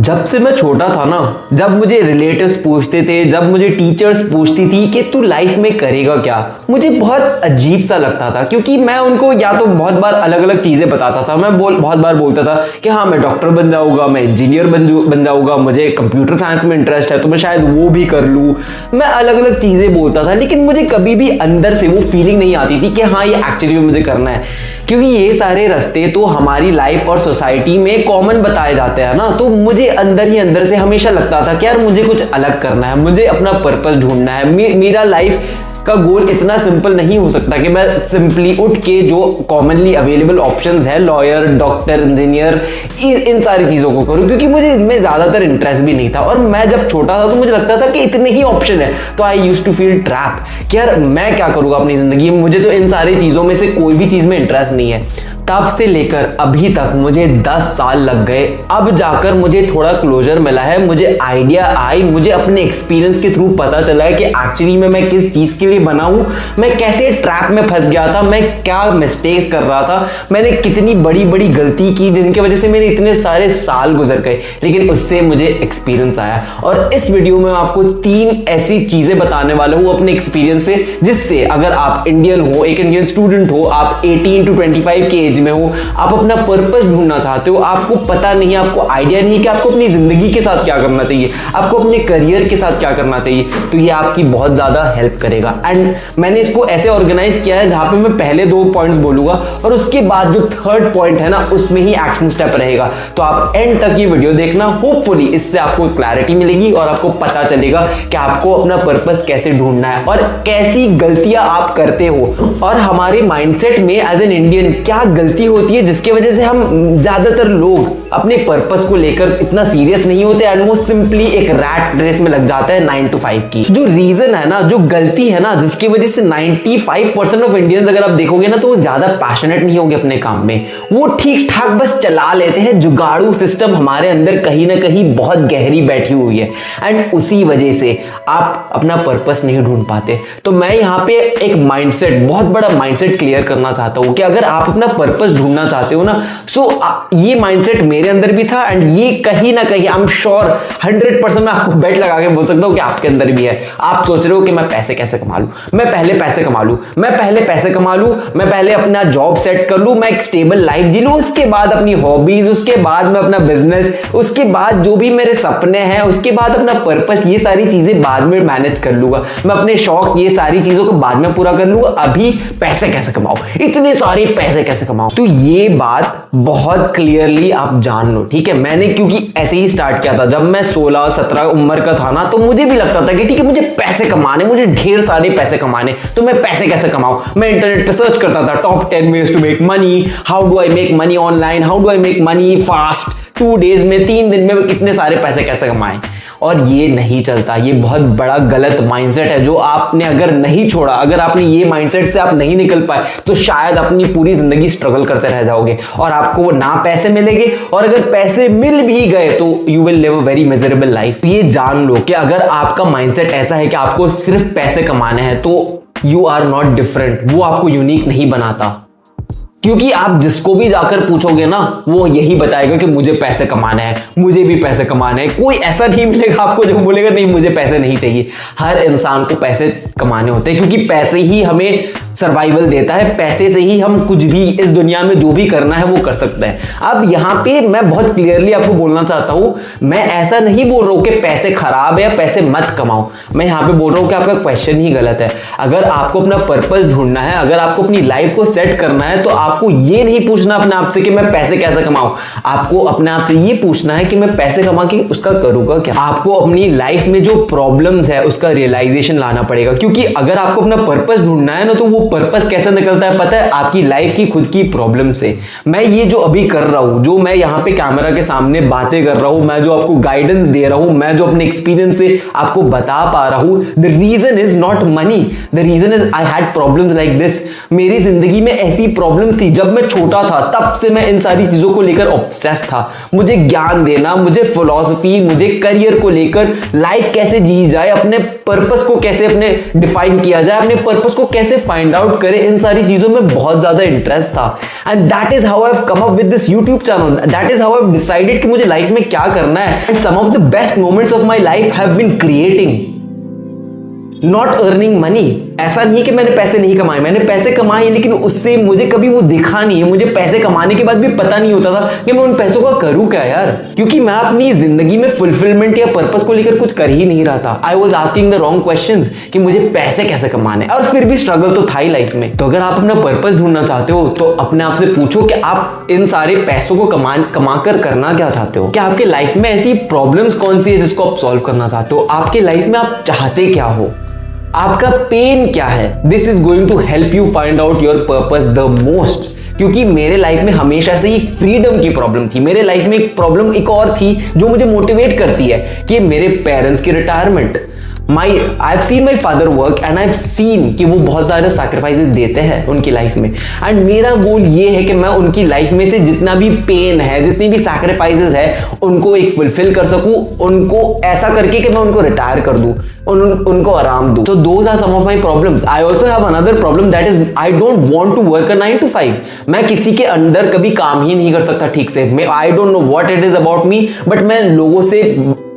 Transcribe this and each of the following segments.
जब से मैं छोटा था ना, जब मुझे रिलेटिव्स पूछते थे, जब मुझे टीचर्स पूछती थी कि तू लाइफ में करेगा क्या, मुझे बहुत अजीब सा लगता था। क्योंकि मैं उनको या तो बहुत बार अलग अलग चीज़ें बताता था। मैं बहुत बार बोलता था कि हाँ मैं डॉक्टर बन जाऊँगा, मैं इंजीनियर बन जाऊँगा, मुझे कंप्यूटर साइंस में इंटरेस्ट है तो मैं शायद वो भी कर लूँ। मैं अलग अलग चीज़ें बोलता था, लेकिन मुझे कभी भी अंदर से वो फीलिंग नहीं आती थी कि हाँ ये एक्चुअली में मुझे करना है। क्योंकि ये सारे रास्ते तो हमारी लाइफ और सोसाइटी में कॉमन बताए जाते हैं ना, तो मुझे अंदर ही अंदर से हमेशा लगता था कि यार मुझे कुछ अलग करना है, मुझे अपना पर्पस ढूंढना है। मेरा लाइफ का गोल इतना सिंपल नहीं हो सकता कि मैं सिंपली उठ के जो कॉमनली अवेलेबल ऑप्शंस है, लॉयर, डॉक्टर, इंजीनियर, इन सारी चीज़ों को करूं, क्योंकि मुझे इनमें ज़्यादातर इंटरेस्ट भी नहीं था। और मैं जब छोटा था तो मुझे लगता था कि इतने ही ऑप्शन है, तो आई यूज टू फील ट्रैप कि यार मैं क्या करूँगा अपनी ज़िंदगी में, मुझे तो इन सारी चीज़ों में से कोई भी चीज़ में इंटरेस्ट नहीं है। तब से लेकर अभी तक मुझे 10 साल लग गए, अब जाकर मुझे थोड़ा क्लोजर मिला है, मुझे आइडिया आई, मुझे अपने एक्सपीरियंस के थ्रू पता चला है कि एक्चुअली में मैं किस चीज़ के लिए बना हूँ, मैं कैसे ट्रैप में फंस गया था, मैं क्या मिस्टेक्स कर रहा था, मैंने कितनी बड़ी बड़ी गलती की जिनकी वजह से मेरे इतने सारे साल गुजर गए, लेकिन उससे मुझे एक्सपीरियंस आया। और इस वीडियो में मैं आपको 3 ऐसी चीज़ें बताने वाला हूँ अपने एक्सपीरियंस से, जिससे अगर आप इंडियन हो, एक इंडियन स्टूडेंट हो, आप 18 to 25 के में हो, आप अपना पर्पस ढूंढना चाहते हो, आपको पता नहीं, आपको आइडिया नहीं कि आपको अपनी जिंदगी के साथ क्या करना चाहिए, आपको अपने करियर के साथ क्या करना चाहिए, तो ये आपकी बहुत ज्यादा हेल्प करेगा। एंड मैंने इसको ऐसे ऑर्गेनाइज किया है जहां पे मैं पहले 2 पॉइंट्स बोलूंगा और उसके बाद जो 3rd पॉइंट है ना उसमें ही एक्शन स्टेप रहेगा। तो आप एंड तक ये वीडियो देखना, होपफुली इससे आपको क्लैरिटी मिलेगी और आपको पता चलेगा कि आपको अपना पर्पस कैसे ढूंढना है और कैसी गलतियां आप करते हो, और हमारे माइंडसेट में एज एन इंडियन क्या गलती होती है जिसकी वजह से हम ज्यादातर लोग अपने पर्पस को लेकर इतना सीरियस नहीं होते एंड वो सिंपली एक रैट रेस में लग जाता है 9 to 5 की। जो रीजन है ना, जो गलती है ना, जिसकी वजह से 95% ऑफ इंडियंस अगर आप देखोगे ना तो वो ज्यादा पैशनेट नहीं होंगे अपने काम में, वो ठीक ठाक बस चला लेते हैं। जुगाड़ू सिस्टम हमारे अंदर कहीं ना कहीं बहुत गहरी बैठी हुई है एंड उसी वजह से आप अपना पर्पस नहीं ढूंढ पाते। तो मैं यहाँ पे एक माइंडसेट, बहुत बड़ा माइंडसेट क्लियर करना चाहता हूँ कि अगर आप अपना पर्पस ढूंढना चाहते हो ना, सो ये माइंडसेट मेरे अंदर भी था एंड ये कहीं ना कहीं आई एम श्योर 100% मैं आपको बेट लगा के बोल सकता हूँ कि आपके अंदर भी है। आप सोच रहे हो कि मैं पैसे कैसे कमा लूं, मैं पहले पैसे कमा लूं, मैं पहले अपना जॉब सेट कर लूं, मैं एक स्टेबल लाइफ जी लूं, उसके बाद अपनी हॉबीज, उसके बाद मैं अपना बिजनेस, उसके बाद जो भी मेरे सपने हैं, उसके बाद अपना पर्पस, ये सारी चीजें बाद में मैनेज कर लूंगा, मैं अपने शौक, ये सारी चीजों को बाद में पूरा कर लूंगा, अभी पैसे कैसे कमाओ, इतने सारे पैसे कैसे कमाओ। तो ये बात बहुत क्लियरली आप जान लो, ठीक है। मैंने क्योंकि ऐसे ही स्टार्ट किया था, जब मैं 16-17 उम्र का था ना, तो मुझे भी लगता था कि ठीक है मुझे पैसे कमाने, मुझे ढेर सारे पैसे कमाने, तो मैं पैसे कैसे कमाऊं। मैं इंटरनेट पे सर्च करता था top 10 ways to make money, how do I make money online, how do I make money fast, 2 days में, 3 दिन में कितने सारे पैसे कैसे कमाएं। और ये नहीं चलता, ये बहुत बड़ा गलत माइंडसेट है जो आपने अगर नहीं छोड़ा, अगर आपने ये माइंडसेट से आप नहीं निकल पाए तो शायद अपनी पूरी जिंदगी स्ट्रगल करते रह जाओगे और आपको ना पैसे मिलेंगे, और अगर पैसे मिल भी गए तो you will live a very miserable life. ये जान लो कि अगर आपका माइंडसेट ऐसा है कि आपको सिर्फ पैसे कमाने हैं तो यू आर नॉट डिफरेंट, वो आपको यूनिक नहीं बनाता। क्योंकि आप जिसको भी जाकर पूछोगे ना, वो यही बताएगा कि मुझे पैसे कमाने हैं, मुझे भी पैसे कमाने हैं। कोई ऐसा नहीं मिलेगा आपको जो बोलेगा नहीं मुझे पैसे नहीं चाहिए। हर इंसान को पैसे कमाने होते हैं, क्योंकि पैसे ही हमें सर्वाइवल देता है, पैसे से ही हम कुछ भी इस दुनिया में जो भी करना है वो कर सकते हैं। अब यहाँ पे मैं बहुत क्लियरली आपको बोलना चाहता हूँ, मैं ऐसा नहीं बोल रहा हूँ कि पैसे खराब है या पैसे मत कमाओ, मैं यहाँ पे बोल रहा हूँ कि आपका क्वेश्चन ही गलत है। अगर आपको अपना पर्पस ढूंढना है, अगर आपको अपनी लाइफ को सेट करना है, तो आपको ये नहीं पूछना अपने आप से कि मैं पैसे कैसे कमाऊं, आपको अपने आप से ये पूछना है कि मैं पैसे कमा के उसका करूंगा क्या। आपको अपनी लाइफ में जो प्रॉब्लम्स है उसका रियलाइजेशन लाना पड़ेगा, क्योंकि अगर आपको अपना पर्पस ढूंढना है ना, तो वो पर्पस कैसे निकलता है पता है, आपकी लाइफ की खुद की प्रॉब्लम से। मैं ये जो अभी कर रहा हूं, जो मैं यहाँ पे कैमरा के सामने बातें कर रहा हूं, मैं जो आपको गाइडेंस दे रहा हूं, मैं जो अपने एक्सपीरियंस से आपको बता पा रहा हूं, the reason is not money, the reason is I had problems like this. मेरी जिंदगी में ऐसी प्रॉब्लम्स थी, जब मैं छोटा था तब से मैं इन सारी चीजों को लेकर ऑब्सेस था। मुझे ज्ञान देना, मुझे फिलॉसफी, मुझे करियर को लेकर, लाइफ कैसे जी जाए, अपने पर्पस को कैसे अपने डिफाइन किया जाए, अपने पर्पस को कैसे फाइंड फाइंड आउट करे, इन सारी चीजों में बहुत ज्यादा इंटरेस्ट था। And that is how I have come up with this YouTube channel, that is how I have decided कि मुझे लाइफ में क्या करना है। And some of the best moments of my life have been creating, not earning money. ऐसा नहीं कि मैंने पैसे नहीं कमाए, मैंने पैसे कमाए, लेकिन उससे मुझे कभी वो दिखा नहीं है। मुझे पैसे कमाने के बाद भी पता नहीं होता था कि मैं उन पैसों का करूं क्या यार, क्योंकि मैं अपनी जिंदगी में फुलफिलमेंट या पर्पस को लेकर कुछ कर ही नहीं रहा था। I was asking the wrong questions कि मुझे पैसे कैसे कमाने, और फिर भी स्ट्रगल तो था ही लाइफ में। तो अगर आप अपना पर्पस ढूंढना चाहते हो तो अपने आप से पूछो कि आप इन सारे पैसों को कमा कर करना क्या चाहते हो। क्या आपके लाइफ में ऐसी प्रॉब्लम्स कौन सी है जिसको आप सॉल्व करना चाहते हो? आपके लाइफ में आप चाहते क्या हो? आपका पेन क्या है? This is going to help you find out your purpose the most. क्योंकि मेरे लाइफ में हमेशा से ही फ्रीडम की प्रॉब्लम थी। मेरे लाइफ में एक प्रॉब्लम एक और थी जो मुझे मोटिवेट करती है कि मेरे पेरेंट्स की retirement. I have seen my father work and I have seen कि वो बहुत सारे सैक्रिफाइसेस देते हैं उनकी लाइफ में। एंड मेरा गोल ये है कि मैं उनकी लाइफ में से जितना भी पेन है, जितनी भी सैक्रिफाइसेस है, उनको एक फुलफिल कर सकूं, उनको ऐसा करके कि मैं उनको रिटायर कर दूं, उनको आराम दूं। So those are some of my problems. I also have another problem, that is I don't want to work a 9 to 5. मैं किसी के अंडर कभी काम ही नहीं कर सकता ठीक से। I don't know what it is about me, but मैं लोगों से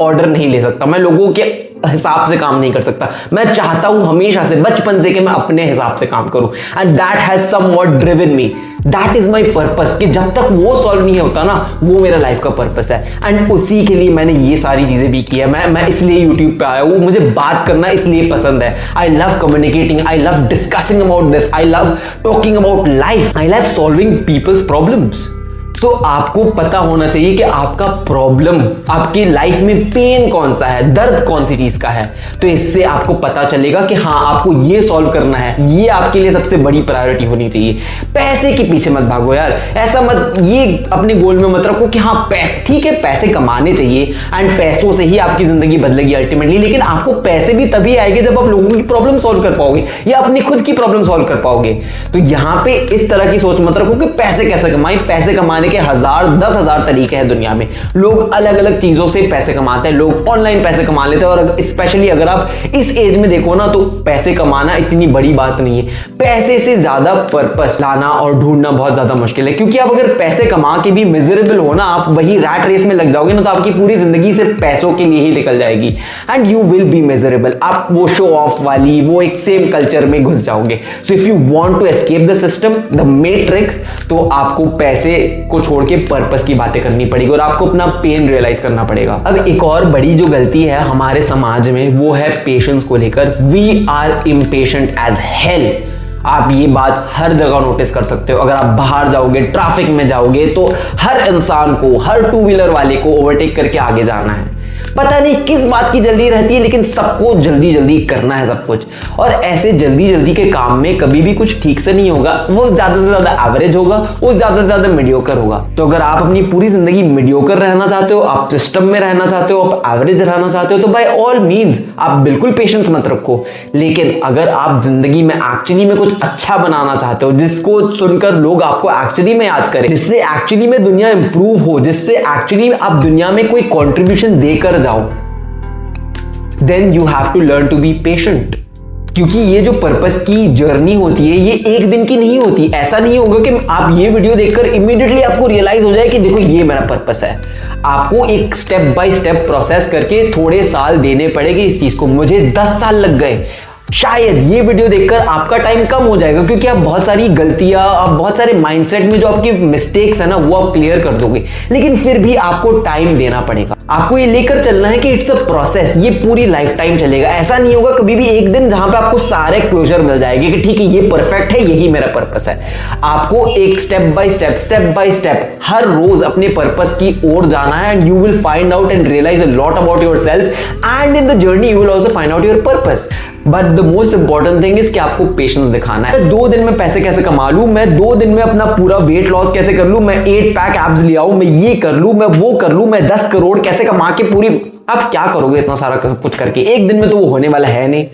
ऑर्डर नहीं ले सकता, मैं लोगों के हिसाब से काम नहीं कर सकता। मैं चाहता हूं हमेशा से, बचपन से, कि मैं अपने हिसाब से काम करूं। And that has somewhat driven me, that is my purpose. कि जब तक वो सॉल्व नहीं होता ना, वो मेरा लाइफ का पर्पस है। एंड उसी के लिए मैंने ये सारी चीजें भी की है। मैं इसलिए यूट्यूब पे आया हूं, मुझे बात करना इसलिए पसंद है। I love communicating, I love discussing about this, I love talking about life, I love solving people's problems. तो आपको पता होना चाहिए कि आपका प्रॉब्लम, आपकी लाइफ में पेन कौन सा है, दर्द कौन सी चीज का है। तो इससे आपको पता चलेगा कि हाँ, आपको ये सॉल्व करना है, ये आपके लिए सबसे बड़ी प्रायोरिटी होनी चाहिए। पैसे के पीछे मत भागो यार, ऐसा मत, ये अपने गोल में मत रखो कि हाँ पैसे, ठीक है पैसे कमाने चाहिए एंड पैसों से ही आपकी जिंदगी बदलेगी अल्टीमेटली, लेकिन आपको पैसे भी तभी आएंगे जब आप लोगों की प्रॉब्लम सॉल्व कर पाओगे या अपनी खुद की प्रॉब्लम सॉल्व कर पाओगे। तो यहां पे इस तरह की सोच मत रखो कि पैसे कैसे कमाएं। पैसे कमाने के 1000 तरीके हैं दुनिया में, लोग अलग अलग चीजों से पैसे कमाते हैं, लोग ऑनलाइन पैसे कमा लेते हैं। और स्पेशली अगर आप इस एज में देखो ना, तो पैसे कमाना इतनी बड़ी बात नहीं है। पैसे से ज्यादा पर्पस लाना और ढूंढना बहुत ज्यादा मुश्किल है, क्योंकि आप अगर पैसे कमा के भी मिजरेबल हो ना, आप वही रैट रेस में लग जाओगे ना, तो आपकी पूरी जिंदगी सिर्फ पैसों के लिए ही निकल जाएगी and you will be miserable. आप वो शो ऑफ वाली वो एक सेम कल्चर में घुस जाओगे। So if you want to escape the system, the matrix, तो आपको पैसे को छोड़ के पर्पस की बातें करनी पड़ेगी और आपको अपना पेन रियलाइज करना पड़ेगा। अब एक और बड़ी जो गलती है हमारे समाज में, वो है पेशेंस को लेकर। We are impatient as hell. आप ये बात हर जगह नोटिस कर सकते हो। अगर आप बाहर जाओगे, ट्रैफिक में जाओगे, तो हर इंसान को, हर टू व्हीलर वाले को ओवरटेक करके आगे जाना है। पता नहीं किस बात की जल्दी रहती है, लेकिन सबको जल्दी जल्दी करना है सब कुछ। और ऐसे जल्दी जल्दी के काम में कभी भी कुछ ठीक से नहीं होगा। वो ज्यादा से ज्यादा एवरेज होगा, वो ज्यादा से ज्यादा मीडियोकर होगा। तो अगर आप अपनी पूरी जिंदगी मीडियोकर रहना चाहते हो, आप सिस्टम में रहना चाहते हो, आप एवरेज रहना चाहते हो, तो बाय ऑल मीन्स आप बिल्कुल पेशेंस मत रखो। लेकिन अगर आप जिंदगी में एक्चुअली में कुछ अच्छा बनाना चाहते हो, जिसको सुनकर लोग आपको एक्चुअली में याद करें, जिससे एक्चुअली में दुनिया इंप्रूव हो, जिससे एक्चुअली आप दुनिया में कोई कॉन्ट्रीब्यूशन देकर जाओ, then you have to learn to be patient। क्योंकि ये जो पर्पस की जर्नी होती है, ये एक दिन की नहीं होती। ऐसा नहीं होगा कि आप ये वीडियो देखकर इमीडिएटली आपको रियलाइज हो जाए कि देखो ये मेरा पर्पस है। आपको एक स्टेप बाय स्टेप प्रोसेस करके थोड़े साल देने पड़ेंगे इस चीज को। मुझे 10 साल लग गए। शायद ये वीडियो देखकर आपका टाइम कम हो जाएगा, क्योंकि आप बहुत सारी गलतियां, आप बहुत सारे माइंडसेट में जो आपकी मिस्टेक्स है ना, वो आप क्लियर कर दोगे। लेकिन फिर भी आपको टाइम देना पड़ेगा। आपको ये लेकर चलना है कि इट्स अ प्रोसेस, ये पूरी लाइफ टाइम चलेगा। ऐसा नहीं होगा कभी भी एक दिन जहां पे आपको सारे क्लोजर मिल जाएंगे कि ठीक है ये परफेक्ट है, यही मेरा पर्पस है। आपको एक स्टेप बाय स्टेप हर रोज अपने पर्पस की ओर जाना है and you will find out and realize a lot about yourself and in the journey you will also find out your purpose. But the most important thing is कि आपको patience दिखाना है। 2 दिन में पैसे कैसे कमा लूं, मैं 2 दिन में अपना पूरा वेट लॉस कैसे कर लूं, मैं 8 पैक एब्स ले आऊं, मैं ये कर लूं, मैं वो कर लूं, मैं 10 करोड़ कैसे कमा के पूरी। अब क्या करोगे इतना सारा कुछ करके? एक दिन में तो वो होने वाला है नहीं।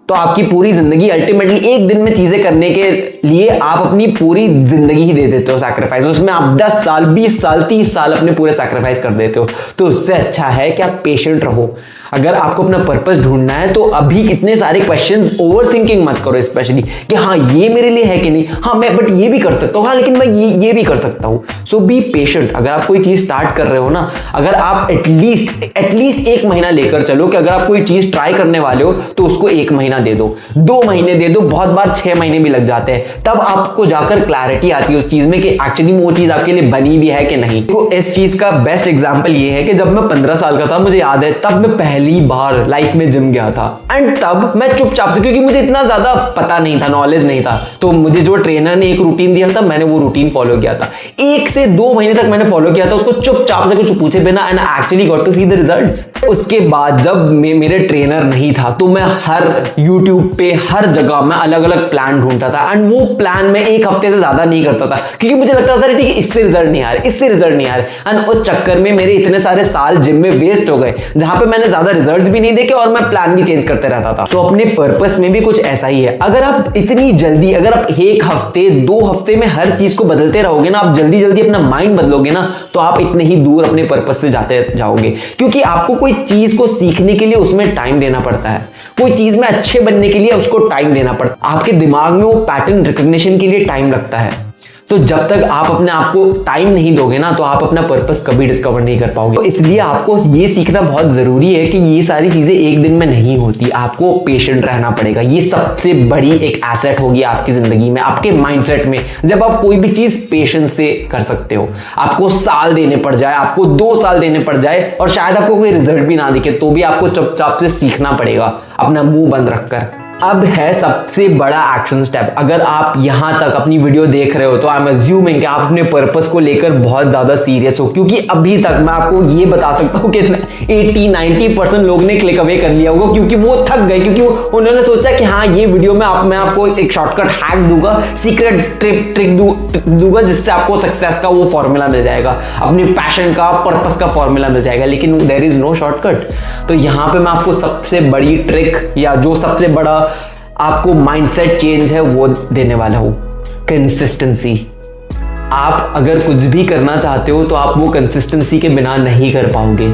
तो आपकी पूरी जिंदगी अल्टीमेटली एक दिन में चीजें करने के लिए आप अपनी पूरी जिंदगी ही दे देते हो सैक्रिफाइस, उसमें आप 10 साल 20 साल 30 साल अपने पूरे सैक्रिफाइस कर देते हो। तो उससे अच्छा है कि आप पेशेंट रहो। अगर आपको अपना पर्पस ढूंढना है तो अभी इतने सारे क्वेश्चंस ओवर थिंकिंग मत करो, स्पेशली कि हाँ ये मेरे लिए है कि नहीं, हाँ मैं बट ये भी कर सकता हूँ, हाँ लेकिन मैं ये भी कर सकता हूँ। सो बी पेशेंट। अगर आप कोई चीज स्टार्ट कर रहे हो ना, अगर आप एटलीस्ट 1 महीना लेकर चलो कि अगर आप कोई चीज ट्राई करने वाले हो तो उसको 1 महीना दे दो, 2 महीने दे दो, बहुत बार 6 महीने भी लग जाते हैं। तब आपको जाकर क्लैरिटी आती है उस चीज में कि एक्चुअली वो चीज आपके लिए बनी भी है कि नहीं। तो इस चीज का बेस्ट एग्जांपल ये है कि जब मैं 15 साल का था, मुझे याद है तब मैं पहली बार लाइफ में जिम गया था। एंड तब मैं चुपचाप से, क्योंकि मुझे इतना ज्यादा पता नहीं था, नॉलेज नहीं था, तो मुझे जो ट्रेनर ने एक रूटीन दिया था मैंने वो रूटीन फॉलो किया था। 1 से 2 महीने तक मैंने फॉलो किया था उसको चुपचाप से, कुछ पूछे बिना, and actually got to see the results. उसके बाद जब मेरे ट्रेनर नहीं था तो मैं हर यूट्यूब पे हर जगह मैं अलग अलग प्लान ढूंढता था, एंड वो प्लान मैं 1 हफ्ते से ज्यादा नहीं करता था क्योंकि मुझे लगता था ठीक है इससे रिजल्ट नहीं आ रहे, इससे रिजल्ट नहीं आ रहे। एंड उस चक्कर में मेरे इतने सारे साल जिम में वेस्ट हो गए जहां पे मैंने ज्यादा रिजल्ट्स भी नहीं देखे और मैं प्लान भी चेंज करते रहता था। तो अपने पर्पस में भी कुछ ऐसा ही है। अगर आप इतनी जल्दी, अगर आप 1 हफ्ते 2 हफ्ते में हर चीज को बदलते रहोगे ना, आप जल्दी जल्दी अपना माइंड बदलोगे ना, तो आप इतने ही दूर अपने पर्पस से जाते जाओगे। क्योंकि आपको कोई चीज को सीखने के लिए उसमें टाइम देना पड़ता है, कोई चीज में अच्छे बनने के लिए उसको टाइम देना पड़ता है, आपके दिमाग में वो पैटर्न रिकॉग्निशन के लिए टाइम लगता है। तो जब तक आप अपने आप को टाइम नहीं दोगे ना, तो आप अपना पर्पस कभी डिस्कवर नहीं कर पाओगे। तो इसलिए आपको ये सीखना बहुत जरूरी है कि ये सारी चीजें एक दिन में नहीं होती, आपको पेशेंट रहना पड़ेगा। ये सबसे बड़ी एक एसेट होगी आपकी जिंदगी में, आपके माइंडसेट में। जब आप कोई भी चीज पेशेंस से कर सकते हो, आपको साल देने पड़ जाए, आपको 2 साल देने पड़ जाए और शायद आपको कोई रिजल्ट भी ना दिखे, तो भी आपको चुपचाप से सीखना पड़ेगा अपना मुंह बंद रखकर। अब है सबसे बड़ा एक्शन स्टेप। अगर आप यहां तक अपनी वीडियो देख रहे हो तो आई एम अज्यूमिंग कि आप अपने पर्पस को लेकर बहुत ज्यादा सीरियस हो, क्योंकि अभी तक मैं आपको ये बता सकता हूं कि 80-90% लोग ने क्लिक अवे कर लिया होगा, क्योंकि वो थक गए, क्योंकि उन्होंने सोचा कि हाँ ये वीडियो में मैं आपको एक शॉर्टकट हैक दूंगा, सीक्रेट ट्रिक दूंगा जिससे आपको सक्सेस का वो फॉर्मूला मिल जाएगा, अपने पैशन का पर्पस का फॉर्मूला मिल जाएगा। लेकिन देयर इज नो शॉर्टकट। तो यहां पे मैं आपको सबसे बड़ी ट्रिक या जो सबसे बड़ा आपको माइंडसेट चेंज है वो देने वाला हूं, कंसिस्टेंसी। आप अगर कुछ भी करना चाहते हो तो आप वो कंसिस्टेंसी के बिना नहीं कर पाओगे।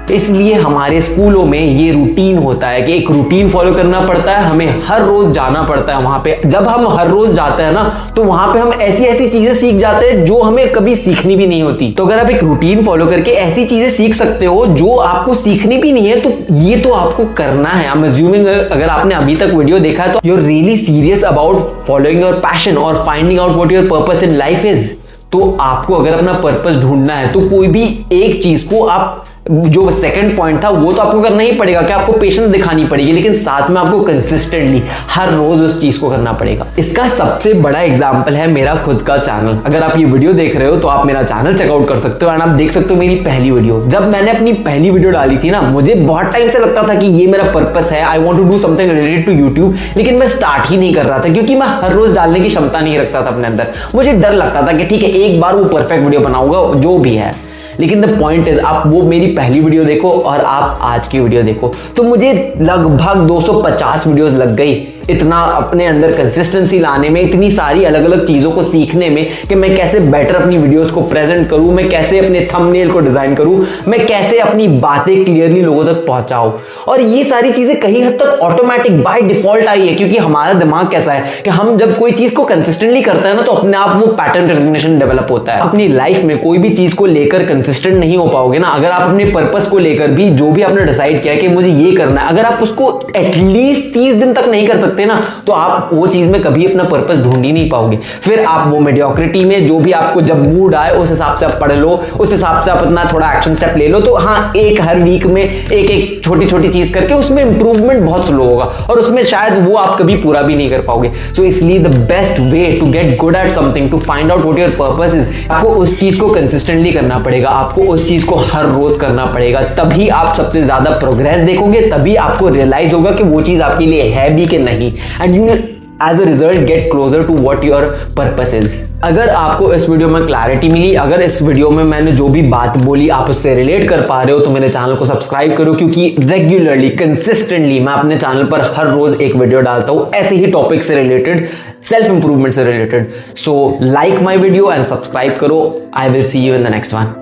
इसलिए हमारे स्कूलों में ये रूटीन होता है कि एक रूटीन फॉलो करना पड़ता है, हमें हर रोज जाना पड़ता है वहां पे। जब हम हर रोज जाते हैं ना, तो वहां पे हम ऐसी ऐसी चीजें सीख जाते हैं जो हमें कभी सीखनी भी नहीं होती। तो अगर आप एक रूटीन फॉलो करके ऐसी चीजें सीख सकते हो जो आपको सीखनी भी नहीं है, तो ये तो आपको करना है। आई एम अज्यूमिंग अगर आपने अभी तक वीडियो देखा है तो you are really serious about following your passion और finding out what your purpose in life is. तो आपको अगर अपना पर्पस ढूंढना है तो कोई भी एक चीज को आप, जो सेकंड पॉइंट था वो तो आपको करना ही पड़ेगा कि आपको पेशेंस दिखानी पड़ेगी, लेकिन साथ में आपको कंसिस्टेंटली हर रोज उस चीज को करना पड़ेगा। इसका सबसे बड़ा एग्जांपल है मेरा खुद का चैनल। अगर आप ये वीडियो देख रहे हो तो आप मेरा चैनल चेकआउट कर सकते हो एंड आप देख सकते हो मेरी पहली वीडियो। जब मैंने अपनी पहली वीडियो डाली थी ना, मुझे बहुत टाइम से लगता था कि ये मेरा पर्पस है, I want to do something related to YouTube, लेकिन मैं स्टार्ट ही नहीं कर रहा था क्योंकि मैं हर रोज डालने की क्षमता नहीं रखता था अपने अंदर। मुझे डर लगता था कि ठीक है एक बार वो परफेक्ट वीडियो बनाऊंगा जो भी है, लेकिन द पॉइंट इज आप वो मेरी पहली वीडियो देखो और आप आज की वीडियो देखो, तो मुझे लगभग 250 वीडियोस लग गई इतना अपने अंदर कंसिस्टेंसी लाने में, इतनी सारी अलग अलग चीजों को सीखने में कि मैं कैसे बेटर अपनी वीडियोस को प्रेजेंट करूं, मैं कैसे अपने थंबनेल को डिजाइन करूं, मैं कैसे अपनी बातें क्लियरली लोगों तक पहुंचाऊं। और ये सारी चीजें कहीं हद तक ऑटोमेटिक बाय डिफॉल्ट आई है, क्योंकि हमारा दिमाग कैसा है कि हम जब कोई चीज को कंसिस्टेंटली करते हैं ना, तो अपने आप वो पैटर्न रिकॉग्निशन डेवलप होता है। अपनी लाइफ में कोई भी चीज को लेकर कंसिस्टेंट नहीं हो पाओगे ना, अगर आप अपने पर्पस को लेकर भी जो भी आपने डिसाइड किया कि मुझे ये करना है, अगर आप उसको एटलीस्ट 30 दिन तक नहीं कर सकते ना, तो आप वो चीज में कभी अपना पर्पस ढूंढ ही नहीं पाओगे। फिर आप वो मेडियोक्रिटी में जो भी आपको जब मूड आए उस हिसाब से आप पढ़ लो, उस हिसाब से आप अपना थोड़ा एक्शन स्टेप ले लो। तो हाँ, एक हर वीक में एक छोटी छोटी चीज करके उसमें इंप्रूवमेंट बहुत स्लो होगा और उसमें शायद वो आप कभी पूरा भी नहीं कर पाओगे। सो इसलिए the best way to get good at something, to find out what your purpose is, आपको उस चीज को कंसिस्टेंटली करना पड़ेगा, आपको उस चीज को हर रोज करना पड़ेगा। तभी आप सबसे ज्यादा प्रोग्रेस देखोगे, तभी आपको रियलाइज होगा कि वो चीज आपके लिए है भी कि नहीं। And you as a result get closer to what your purpose is. अगर आपको इस वीडियो में क्लैरिटी मिली, अगर इस वीडियो में मैंने जो भी बात बोली आप उससे रिलेट कर पा रहे हो, तो मेरे चैनल को सब्सक्राइब करो, क्योंकि रेगुलरली कंसिस्टेंटली मैं अपने चैनल पर हर रोज एक वीडियो डालता हूं ऐसे ही टॉपिक से रिलेटेड, सेल्फ इंप्रूवमेंट से related. So like my video and subscribe करो। I will see you in the next one.